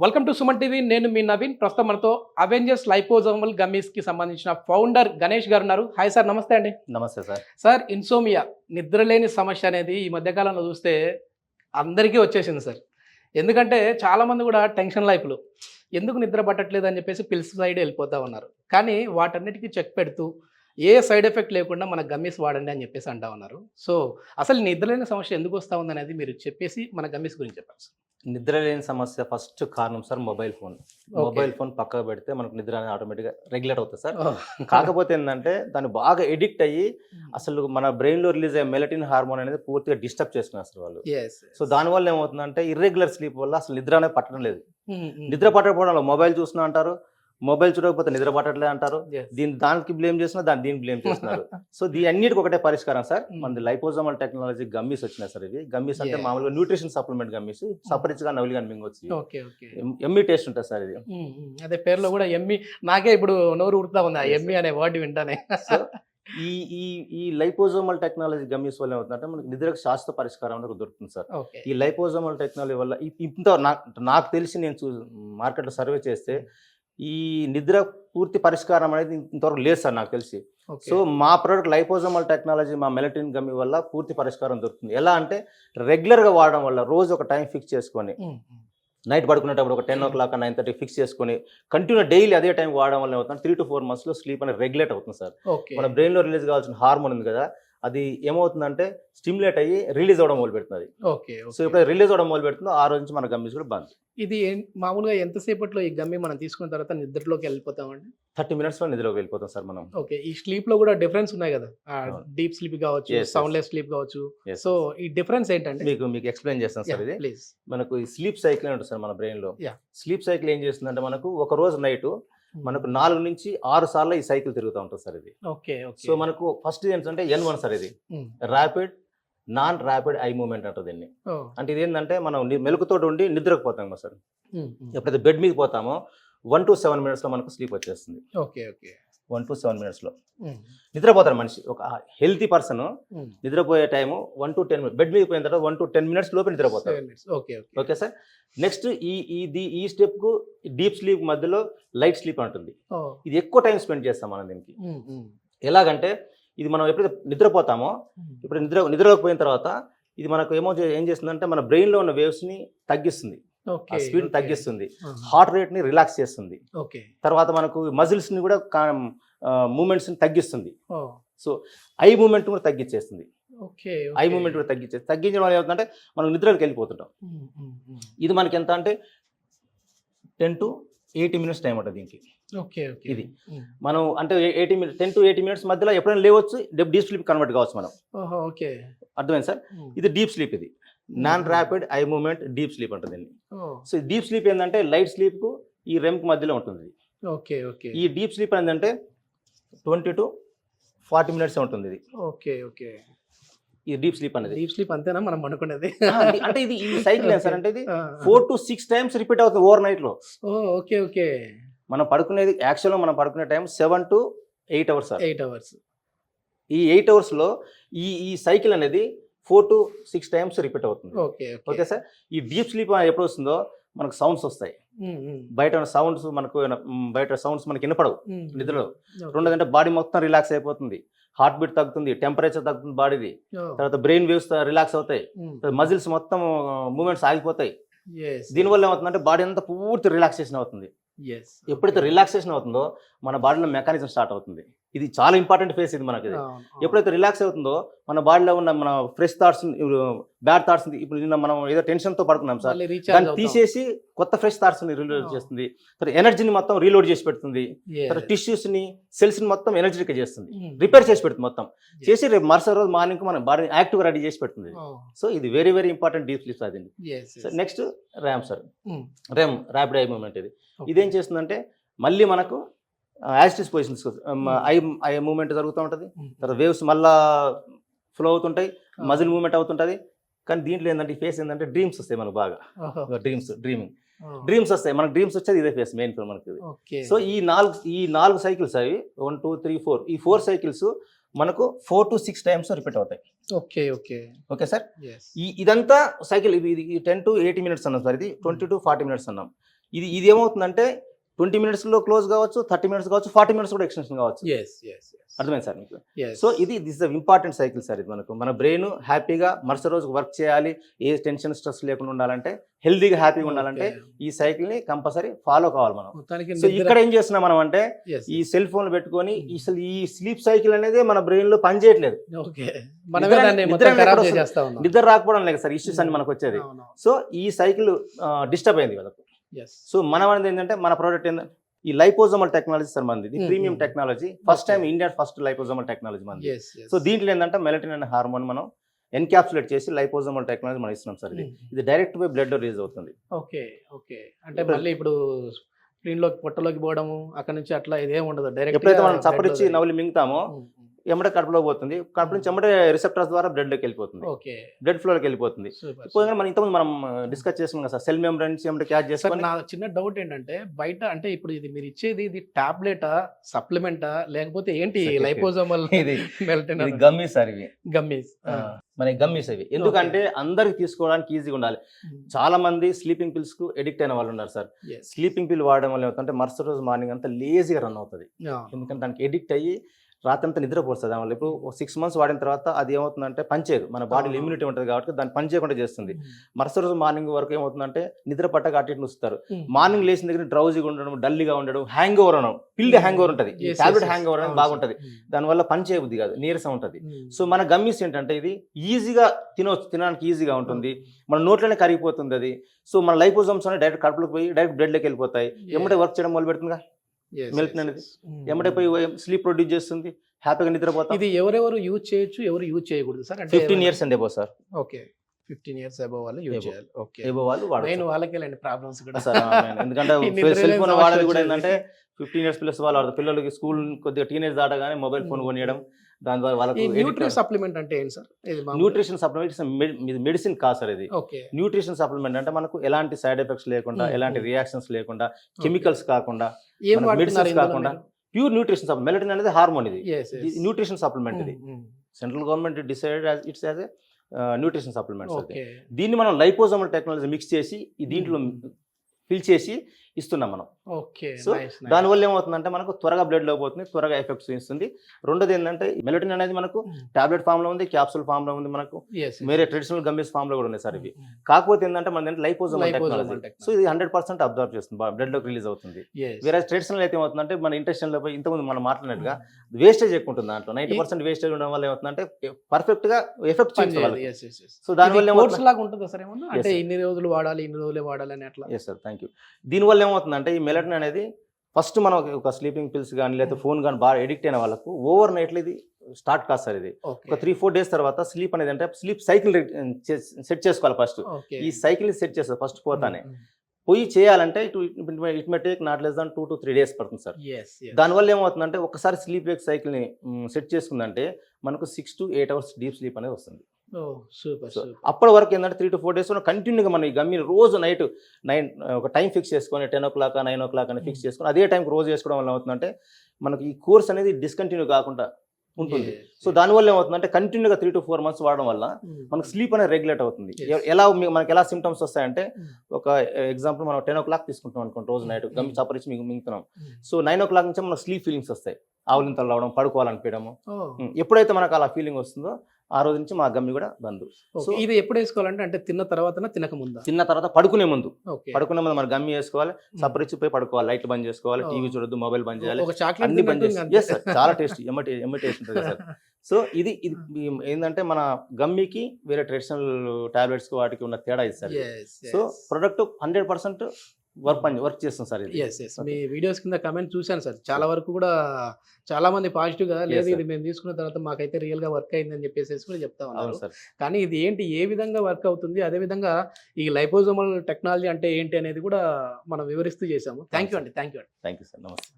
Welcome to Suman TV. నేను మీ నవీన్. ప్రస్తుతం మనతో అవెంజర్స్ లైపోజోమల్ గమ్మీస్కి సంబంధించిన ఫౌండర్ గణేష్ గారు ఉన్నారు. హాయ్ సార్, నమస్తే అండి. నమస్తే సార్. సార్, ఇన్సోమియా నిద్రలేని సమస్య అనేది ఈ మధ్యకాలంలో చూస్తే అందరికీ వచ్చేసింది సార్. ఎందుకంటే చాలామంది కూడా టెన్షన్ లైఫ్లో ఎందుకు నిద్ర పట్టట్లేదు అని చెప్పేసి పిల్స్ సైడ్ వెళ్ళిపోతూ ఉన్నారు. కానీ వాటన్నిటికీ చెక్ పెడుతూ ఏ సైడ్ ఎఫెక్ట్ లేకుండా మన గమ్మీస్ వాడండి అని చెప్పేసి అంటా ఉన్నారు. సో అసలు నిద్రలేని సమస్య ఎందుకు వస్తూ ఉంది అనేది మీరు చెప్పేసి మన గమ్మీస్ గురించి చెప్పారు సార్. నిద్ర లేని సమస్య ఫస్ట్ కారణం sir mobile phone. Mobile phone పక్కకు పెడితే మనకు నిద్ర అనేది ఆటోమేటిక్గా రెగ్యులేట్ అవుతుంది సార్. కాకపోతే ఏంటంటే దాన్ని బాగా ఎడిక్ట్ అయ్యి అసలు మన బ్రెయిన్లో రిలీజ్ అయ్యే మెలటిన్ హార్మోన్ అనేది పూర్తిగా డిస్టర్బ్ చేస్తున్నారు అసలు వాళ్ళు. సో దానివల్ల ఏమవుతుందంటే ఇర్రెగ్యులర్ స్లీప్ వల్ల అసలు నిద్ర అనేది పట్టడం లేదు. నిద్ర పట్టకపోవడం మొబైల్ చూస్తున్నా అంటారు, మొబైల్ చూడకపోతే నిద్ర పట్టట్లేదు అంటారు, దానికి బ్లేమ్ చేసినా దీన్ని బ్లేమ్ చేస్తున్నారు. సో అన్నిటికి ఒకటే పరిష్కారం సార్. మనది లైపోజోమల్ టెక్నాలజీ గమ్మీస్ వచ్చినాయి సార్. ఇవి గమ్మీస్ అంటే మామూలుగా న్యూట్రిషన్ సప్లిమెంట్ గమ్మీస్, సపరిచ్గా నవ్వులుగా మింగొచ్చి ఎమ్మి టేస్ట్ ఉంటుంది సార్. ఇది అదే పేరులో కూడా ఎమ్మి. నాకే ఇప్పుడు నోరు ఉడుతా ఉంది ఆ ఎమ్మి అనే వర్డ్ వింటానే. ఈ ఈ ఈ లైపోజోమల్ టెక్నాలజీ గమ్మీస్ వల్ల ఏమవుతుందంటే మనకి నిద్రకు శాశ్వత పరిష్కారం అనేది దొరుకుతుంది సార్. ఈ లైపోజోమల్ టెక్నాలజీ వల్ల ఇంత నాకు తెలిసి నేను మార్కెట్లో సర్వే చేస్తే ఈ నిద్ర పూర్తి పరిష్కారం అనేది ఇంతవరకు లేదు సార్ నాకు తెలిసి. సో మా ప్రోడక్ట్ లైపోజోమల్ టెక్నాలజీ, మా మెలటిన్ గమ్మి వల్ల పూర్తి పరిష్కారం దొరుకుతుంది. ఎలా అంటే రెగ్యులర్గా వాడడం వల్ల రోజు ఒక టైం ఫిక్స్ చేసుకొని నైట్ పడుకునేటప్పుడు ఒక 10 o'clock 9:30 ఫిక్స్ చేసుకొని కంటిన్యూ డైలీ అదే టైం వాడడం వల్ల ఏమవుతుంది 3 to 4 months స్లీప్ అనేది రెగ్యులేట్ అవుతుంది సార్. మన బ్రెయిన్లో రిలీజ్ కావాల్సిన హార్మోన్ ఉంది కదా, అది ఏమవుతుందంటే స్టిమ్యులేట్ అయ్యి రిలీజ్ అవ్వడం మొదలు పెడుతుంది. సో ఇప్పుడు రిలీజ్ అవ్వడం మొదలు పెడుతుందో ఆ రోజు నుంచి మన గమ్మీస్ కూడా బంద్. ఇది మామూలుగా ఎంతసేపట్లో ఈ గమ్మి మనం తీసుకున్న తర్వాత నిద్రలోకి వెళ్ళిపోతామండి? 30 minutes నిద్రలోకి వెళ్ళిపోతాం సార్ మనం. ఓకే. ఈ స్లీప్ లో కూడా డిఫరెన్స్ ఉన్నాయి కదా, డీప్ స్లీప్ కావచ్చు, సౌండ్లెస్ స్లీప్ కావచ్చు. సో ఈ డిఫరెన్స్ ఏంటంటే మీకు ఎక్స్ప్లెయిన్ చేస్తాను సార్. ఇది ప్లీజ్. మనకు ఈ స్లీప్ సైకిల్ ఉంటుంది సార్ మన బ్రెయిన్ లో. స్లీప్ సైకిల్ ఏం చేస్తుందంటే మనకు ఒక రోజు నైట్ మనకు 4 నుంచి 6 సార్లు ఈ సైకిల్ తిరుగుతూ ఉంటుంది సార్ ఇది. సో మనకు ఫస్ట్ ఏంటంటే N1 సార్. ఇది rapid non rapid eye movement అంటారు దీన్ని. అంటే ఇది ఏంటంటే మనం మెలకుతో ఉండి నిద్రపోతాం కదా సార్. ఎప్పుడైతే బెడ్ మీద పోతామో 1 to 7 minutes మనకు స్లీప్ వచ్చేస్తుంది. 1 to 7 minutes నిద్రపోతారు మనిషి. ఒక హెల్తీ పర్సన్ నిద్రపోయే టైము 1 to 10 minutes. బెడ్ మీద పోయిన తర్వాత 1 to 10 minutes లోపల నిద్రపోతారు. Okay sir. నెక్స్ట్ ఈ స్టెప్ కు డీప్ స్లీప్ మధ్యలో లైట్ స్లీప్ అంటుంది. ఇది ఎక్కువ టైం స్పెండ్ చేస్తాం మనం దీనికి. ఎలాగంటే ఇది మనం ఎప్పుడైతే నిద్రపోతామో, ఇప్పుడు నిద్రలోకి పోయిన తర్వాత ఇది మనకు ఏం చేస్తుందంటే మన బ్రెయిన్ లో ఉన్న వేవ్స్ ని తగ్గిస్తుంది, స్పీడ్ తగ్గిస్తుంది, హార్ట్ రేట్ ని రిలాక్స్ చేస్తుంది, తర్వాత మనకు మజిల్స్ ని కూడా మూమెంట్స్ ని తగ్గిస్తుంది. సో ఐ మూమెంట్ కూడా తగ్గించేస్తుంది. ఐ మూమెంట్ కూడా తగ్గించడం వల్ల ఏమవుతుందంటే మనం నిద్రలోకి వెళ్ళిపోతుంటాం. ఇది మనకి ఎంత అంటే 10 to 80 minutes టైం ఉంటుంది దీనికి. ఇది మనం అంటే 10 to 80 minutes మధ్యలో ఎప్పుడైనా లేవచ్చు, డీప్ స్లీప్ కన్వర్ట్ కావచ్చు మనం. అర్థమైంది సార్. ఇది డీప్ స్లీప్. ఇది non rapid eye movement deep sleep అంటుంది. సో డీప్ స్లీప్ ఏంటంటే లైట్ స్లీప్ కు ఈ రెమ్ కు మధ్యలో ఉంటుంది. ఈ డీప్ స్లీప్ ఏంటంటే 20 to 40 minutes ఉంటుంది. ఇది ఈ డీప్ స్లీప్ అనేది. డీప్ స్లీప్ అంతేనా మనం అనుకునేది? అంటే ఇది ఈ సైకిల్ సార్. అంటే ఇది 4 to 6 times రిపీట్ అవుతుంది ఓవర్ నైట్ లో. మనం పడుకునేది యాక్చువల్గా మనం పడుకునే time 7 to 8 hours sir. 8 hours. ఈ 8 hours లో ఈ సైకిల్ అనేది 4 to 6 times రిపీట్ అవుతుంది. Okay sir. ఈ డీప్ స్లీప్ ఎప్పుడు వస్తుందో మనకు సౌండ్స్ వస్తాయి. బయట సౌండ్స్ మనకి వినపడవు నిద్రలో. రెండోదంటే బాడీ మొత్తం రిలాక్స్ అయిపోతుంది, హార్ట్ బీట్ తగ్గుతుంది, టెంపరేచర్ తగ్గుతుంది బాడీది, తర్వాత బ్రెయిన్ వేవ్స్ రిలాక్స్ అవుతాయి, మజిల్స్ మొత్తం మూమెంట్స్ ఆగిపోతాయి. దీనివల్ల ఏమవుతుందంటే బాడీ అంతా పూర్తి రిలాక్సేషన్ అవుతుంది. ఎప్పుడైతే రిలాక్సేషన్ అవుతుందో మన బాడీలో మెకానిజం స్టార్ట్ అవుతుంది. ఇది చాలా ఇంపార్టెంట్ ఫేస్ ఇది మనకి. ఎప్పుడైతే రిలాక్స్ అవుతుందో మన బాడీలో ఉన్న మన ఫ్రెష్ థాట్స్, బ్యాడ్ థాట్స్, ఇప్పుడు నిన్న మనం ఏదో టెన్షన్ తో పడుకున్నాం సార్, దాన్ని తీసేసి కొత్త ఫ్రెష్ థాట్స్ ని రీలోడ్ చేస్తుంది. ఎనర్జీని మొత్తం రీలోడ్ చేసి పెడుతుంది. టిష్యూస్ ని, సెల్స్ ని మొత్తం ఎనర్జెటిక్ చేస్తుంది, రిపేర్ చేసి పెడుతుంది మొత్తం చేసి. రేపు మరుసటి రోజు మార్నింగ్ మన బాడీ యాక్టివ్ గా రెడీ చేసి పెడుతుంది. సో ఇది very very important deep sleep అది. Next REM sir. REM rapid eye movement. ఇదేం చేస్తుందంటే మళ్ళీ మనకు యాజిటిస్ పొజిషన్స్ ఐ మూవ్మెంట్ జరుగుతూ ఉంటుంది. తర్వాత వేవ్స్ మళ్ళా ఫ్లో అవుతుంటాయి, మజిల్ మూవ్మెంట్ అవుతుంటుంది. కానీ దీంట్లో ఏంటంటే ఈ ఫేస్ ఏంటంటే డ్రీమ్స్ వస్తాయి మనకు బాగా. డ్రీమ్స్ వస్తాయి మనకు. డ్రీమ్స్ వచ్చేది ఇదే ఫేస్ మెయిన్ మనకి. సో ఈ నాలుగు సైకిల్స్ అవి 1 2 3 4 ఈ 4 సైకిల్స్ మనకు 4 to 6 times రిపీట్ అవుతాయి. Okay sir. ఇదంతా సైకిల్. ఇది 10 to 80 minutes అన్నాం సార్. ఇది 20 to 40 minutes అన్నాం. ఇది ఏమవుతుందంటే 20 minutes క్లోజ్ కావచ్చు, 30 minutes కావచ్చు, 40 minutes కూడా ఎక్స్టెన్షన్ కావచ్చు. అర్థమైంది సార్ మీకు. So this the important cycle sir. ఇది మన బ్రెయిన్ హ్యాపీగా మరుసటి రోజు వర్క్ చేయాలి, ఏ టెన్షన్ స్ట్రెస్ లేకుండా ఉండాలంటే, హెల్దీగా హ్యాపీగా ఉండాలంటే ఈ సైకిల్ ని కంపల్సరీ ఫాలో కావాలి మనం. సో ఇక్కడ ఏం చేస్తున్నాం మనం అంటే ఈ సెల్ ఫోన్ పెట్టుకొని ఈ స్లీప్ సైకిల్ అనేది మన బ్రెయిన్ లో పని చేయట్లేదు. నిద్ర రాకపోవడం లేదు సార్ ఇష్యూస్ అని మనకు వచ్చేది. సో ఈ సైకిల్ డిస్టర్బ్ అయింది వాళ్ళకు. సో మనం అనేది ఏంటంటే మన ప్రోడక్ట్ ఏంటంటే ఈ లైపోజోమల్ టెక్నాలజీ సార్ మనది, ఇది premium technology. First time India first liposomal technology మనది. సో దీంట్లో ఏంటంటే మెలటిన్ అనే హార్మోన్ మనం ఎన్క్యాప్సులేట్ చేసి లైపోజోమల్ టెక్నాలజీ మనం ఇస్తున్నాం సార్. ఇది డైరెక్ట్ బై బ్లడ్ రిలీజ్ అవుతుంది. ఓకే అంటే మళ్ళీ ఇప్పుడు స్క్రీన్ లోకి పొట్టలోకి పోవడము అక్కడ నుంచి అట్లా ఇదేం ఉండదు, డైరెక్ట్ ఎప్పుడైతే మనం చప్పరిచ్చి నవ్వులు మింగుతామో ఎమ్మటే కడుపులో పోతుంది, కడుపు నుంచి ఎమ్మటే రిసెప్టర్స్ ద్వారా బ్లడ్ లోకి వెళ్ళిపోతుంది, బ్లడ్ ఫ్లో లోకి వెళ్ళిపోతుంది. మనం ఇంతకుముందు మనం డిస్కస్ చేస్తున్నాం కదా సార్, సెల్ మెంబ్రెన్స్ ఎమ్మటే క్యాచ్ చేసుకొని. నా చిన్న డౌట్ ఏంటంటే బయట అంటే ఇప్పుడు ఇది మీరు ఇచ్చేది ఇది టాబ్లెటా, సప్లిమెంటా, లేకపోతే ఏంటి లైపోజోమల్ గమ్మీస్ సార్? ఇవి గమ్మీస్, మన గమ్మీస్ అవి. ఎందుకంటే అందరికి తీసుకోవడానికి ఈజీగా ఉండాలి. చాలా మంది స్లీపింగ్ పిల్స్ కు ఎడిక్ట్ అయిన వాళ్ళు ఉన్నారు సార్. స్లీపింగ్ పిల్ వాడడం వల్ల ఏమవుతుందంటే మరుసటి రోజు మార్నింగ్ అంతా లేజీగా రన్ అవుతుంది. ఎందుకంటే దానికి ఎడిక్ట్ అయ్యి రాత్రి అంతా నిద్రపోతుంది. దానివల్ల ఇప్పుడు 6 months వాడిన తర్వాత అది ఏమవుతుందంటే పనిచేయదు, మన బాడీలో ఇమ్యూనిటీ ఉంటుంది కాబట్టి దాన్ని పని చేయకుండా చేస్తుంది. మరుసటి రోజు మార్నింగ్ వరకు ఏమవుతుందంటే నిద్ర పట్టక అటు ఇటు వస్తారు. మార్నింగ్ లేచిన దగ్గర డ్రౌజీగా ఉండడం, డల్గా ఉండడం, హ్యాంగ్ ఓవర్ అనడం, పిల్డ్ హ్యాంగ్ ఓవర్ ఉంటుంది, టాబ్లెట్ హ్యాంగ్ ఓవర్ అనేది బాగుంటుంది. దానివల్ల పని చేయబుద్ధి కాదు, నీరసం ఉంటుంది. సో మన గమ్మీస్ ఏంటంటే ఇది ఈజీగా తినవచ్చు, తినడానికి ఈజీగా ఉంటుంది, మన నోట్లోనే కరిగిపోతుంది అది. సో మన లైపోజోమ్స్ అనేవి డైరెక్ట్ కడుపులోకి పోయి డైరెక్ట్ బ్లడ్లోకి వెళ్ళిపోతాయి. ఎమ్మటే వర్క్ చేయడం మొదలు పెడుతుందిగా మెల్ట్ అనేది, ఎమ్మటే పోయి స్లీప్ ప్రొడ్యూస్ చేస్తుంది, హ్యాపీగా నిద్రపోతాం. ఇది ఎవరెవరు యూజ్ చేయొచ్చు, ఎవరు యూజ్ చేయకూడదు సార్? అంటే 15 years and above sir. Okay, 15 years above వాళ్ళు యూజ్ చేయాలి. ఓకే, అబౌవ్ వాళ్ళు వాడచ్చు. వాళ్ళకే లేండి ప్రాబ్లమ్స్ కూడా సార్. ఎందుకంటే సెల్ ఫోన్ వాడేది కూడా ఏంటంటే 15 years ప్లస్ వాళ్ళు వాడతారు. పిల్లలకి స్కూల్ కొద్దిగా టీనేజ్ దాటగానే మొబైల్ ఫోన్ కొనియడం, దాని ద్వారా వాళ్ళకి. న్యూట్రిషన్ సప్లిమెంట్ అంటే ఏంటి సార్? న్యూట్రిషన్ సప్లిమెంట్ మెడిసిన్ కాదు సార్ ఇది. న్యూట్రిషన్ సప్లిమెంట్ అంటే మనకు ఎలాంటి సైడ్ ఎఫెక్ట్స్ లేకుండా, ఎలాంటి రియాక్షన్స్ లేకుండా, కెమికల్స్ కాకుండా, మెడిసిన్స్ కాకుండా ప్యూర్ న్యూట్రిషన్ సప్లిమెంట్. మెలటిన్ అనేది హార్మోన్, ఇది న్యూట్రిషన్ సప్లిమెంట్. ఇది central government decided it's as nutrition supplements. దీన్ని మనం లైపోజోమల్ టెక్నాలజీ మిక్స్ చేసి దీంట్లో ఫిల్ చేసి ఇస్తున్నాం మనం. సో దానివల్ల ఏమవుతుందంటే మనకు త్వరగా బ్లడ్ లో పోతుంది, త్వరగా ఎఫెక్ట్స్ ఇస్తుంది. రెండోది ఏంటంటే మెలటిన్ అనేది మనకు టాబ్లెట్ ఫామ్ లో ఉంది, క్యాప్సూల్ ఫామ్ లో ఉంది, మనకు వేరే ట్రెడిషనల్ గమ్మీస్ ఫామ్ లో కూడా ఉన్నాయి సార్ ఇవి. కాకపోతే ఏంటంటే మన లైపోజోమల్ టెక్నాలజీ. సో ఇది 100% అబ్జర్వ్ చేస్తుంది, బ్లడ్ లోకి రిలీజ్ అవుతుంది. వేరే ట్రెడిషనల్ అయితే ఏమవుతుందంటే మన ఇంటెస్టైన్ లో పోయి ఇంతకుముందు మనం మాట్లాడినట్టుగా వేస్టేజ్ ఎక్కువ ఉంటుంది. దాంట్లో 90% వేస్టేజ్ ఉండడం వల్ల ఏమవుతుందంటే పర్ఫెక్ట్ గా ఎఫెక్ట్ చేస్తుంది. సో దానివల్ల ఉంటుంది సార్, ఏమన్నా అంటే ఇన్ని రోజులు వాడాలి, ఇన్ని రోజులే వాడాలి అని అట్లా. Yes sir, thank you. దీనివల్ల ఏమవుతుందంటే ఈ మెలటిన్ అనేది ఫస్ట్ మనం ఒక స్లీపింగ్ పిల్స్ కానీ లేకపోతే ఫోన్ కానీ బాగా ఎడిక్ట్ అయిన వాళ్ళకు ఓవర్ నైట్లో ఇది స్టార్ట్ కాదు సార్. ఇది ఒక 3-4 days తర్వాత స్లీప్ అనేది అంటే స్లీప్ సైకిల్ సెట్ చేసుకోవాలి. ఫస్ట్ ఈ సైకిల్ సెట్ చేస్తారు ఫస్ట్ పోతానే. పోయి చేయాలంటే it may take not less than 2 to 3 days పడుతుంది సార్. దానివల్ల ఏమవుతుందంటే ఒకసారి స్లీప్ వేక్ సైకిల్ని సెట్ చేసుకుందంటే మనకు 6 to 8 hours డీప్ స్లీప్ అనేది వస్తుంది. అప్పటి వరకు ఏంటంటే 3 to 4 days కంటిన్యూగా మనం ఈ గమ్మిని రోజు నైట్ 9 ఒక టైం ఫిక్స్ చేసుకొని 10 o'clock 9 o'clock అని ఫిక్స్ చేసుకొని అదే టైంకి రోజు చేసుకోవడం వల్ల ఏమవుతుందంటే మనకి ఈ కోర్స్ అనేది డిస్కంటిన్యూ కాకుండా ఉంటుంది. సో దానివల్ల ఏమవుతుందంటే కంటిన్యూగా 3 to 4 months వాడడం వల్ల మనకు స్లీప్ అనేది రెగ్యులేట్ అవుతుంది. ఎలా మనకి ఎలా సిమ్టమ్స్ వస్తాయంటే ఒక ఎగ్జాంపుల్ మనం 10 o'clock తీసుకుంటాం అనుకోండి, రోజు నైట్ గమ్మి చప్పరిచి మింగుతున్నాం. సో 9 o'clock నుంచి మనకు స్లీప్ ఫీలింగ్స్ వస్తాయి, ఆవులింతలు రావడం, పడుకోవాలనిపించడము. ఎప్పుడైతే మనకు అలా ఫీలింగ్ వస్తుందో ఆ రోజు నుంచి మా గమ్మి కూడా బంద్. సో ఇది ఎప్పుడు వేసుకోవాలంటే అంటే తిన్న తర్వాత తినక ముందు? తిన్న తర్వాత పడుకునే ముందు మన గమ్మి వేసుకోవాలి, సపరించి పోయి పడుకోవాలి, లైట్ బంద్ చేసుకోవాలి, టీవీ చూడొద్దు, మొబైల్ బంద్ చేయాలి, అన్ని బంద్ చేయాలి. చాలా టేస్టీ ఎమ్మ టేస్ట్ ఉంటుంది సార్. సో ఇది ఏంటంటే మన గమ్మికి వేరే ట్రెడిషనల్ టాబ్లెట్స్ వాటికి ఉన్న తేడా ఇది సార్. సో ప్రొడక్ట్ 100% వర్క్ చేస్తాం సార్. మీ వీడియోస్ కింద కమెంట్ చూశాను సార్, చాలా వరకు కూడా చాలా మంది పాజిటివ్ గా లేదు ఇది మేము తీసుకున్న తర్వాత మాకైతే రియల్ గా వర్క్ అయింది అని చెప్పేసి కూడా చెప్తా ఉన్నారు. కానీ ఇది ఏంటి, ఏ విధంగా వర్క్ అవుతుంది, అదే విధంగా ఈ లైపోజోమల్ టెక్నాలజీ అంటే ఏంటి అనేది కూడా మనం వివరిస్తూ చేసాము. థ్యాంక్ యూ అండి. Thank you sir. నమస్తే.